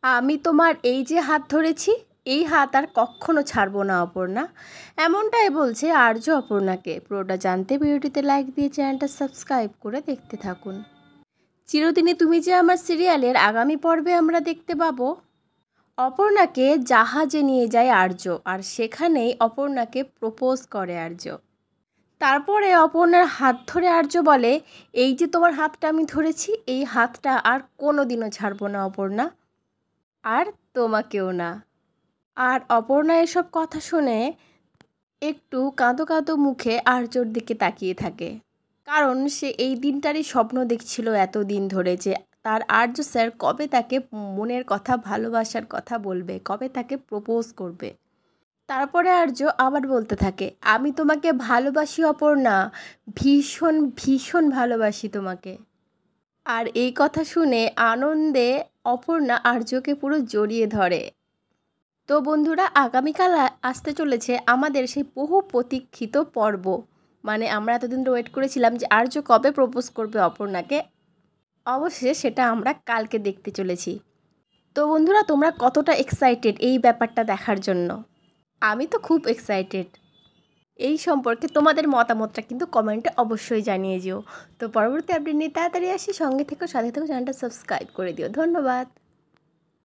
আমি তোমার এই যে হাত ধরেছি, এই হাত আর কখনো ছাড়বো না অপর্ণা। এমনটাই বলছে আর্য অপর্ণাকে। পুরোটা জানতে ভিডিওটিতে লাইক দিয়ে চ্যানেলটা সাবস্ক্রাইব করে দেখতে থাকুন। চিরদিনই তুমি যে আমার সিরিয়ালের আগামী পর্বে আমরা দেখতে পাবো অপর্ণাকে জাহাজে নিয়ে যায় আর্য, আর সেখানেই অপর্ণাকে প্রপোজ করে আর্য। তারপরে অপর্ণার হাত ধরে আর্য বলে, এই যে তোমার হাতটা আমি ধরেছি, এই হাতটা আর কোনো দিনও ছাড়বো না অপর্ণা, আর তোমাকেও না। আর অপর্ণা এসব কথা শুনে একটু কাঁদো কাঁদো মুখে আর্যর দিকে তাকিয়ে থাকে, কারণ সে এই দিনটারই স্বপ্ন দেখছিল এতদিন ধরে, যে তার আর্য স্যার কবে তাকে মনের কথা, ভালোবাসার কথা বলবে, কবে তাকে প্রপোজ করবে। তারপরে আর্য আবার বলতে থাকে, আমি তোমাকে ভালোবাসি অপর্ণা, ভীষণ ভীষণ ভালোবাসি তোমাকে। আর এই কথা শুনে আনন্দে অপর্ণা আর্যকে পুরো জড়িয়ে ধরে। তো বন্ধুরা, আগামীকাল আসতে চলেছে আমাদের সেই বহু প্রতীক্ষিত পর্ব। মানে আমরা এতদিন ধরে ওয়েট করেছিলাম যে আর্য কবে প্রপোজ করবে অপর্ণাকে। অবশেষে সেটা আমরা কালকে দেখতে চলেছি। তো বন্ধুরা, তোমরা কতটা এক্সাইটেড এই ব্যাপারটা দেখার জন্য? আমি তো খুব এক্সাইটেড। এই সম্পর্কে তোমাদের মতামতটা কিন্তু কমেন্টে অবশ্যই জানিয়ে যেও। তো পরবর্তী আপডেট নিয়ে তাড়াতাড়ি আসি, সঙ্গে থেকো, সাথে থেকো, চ্যানেলটা সাবস্ক্রাইব করে দিও। ধন্যবাদ।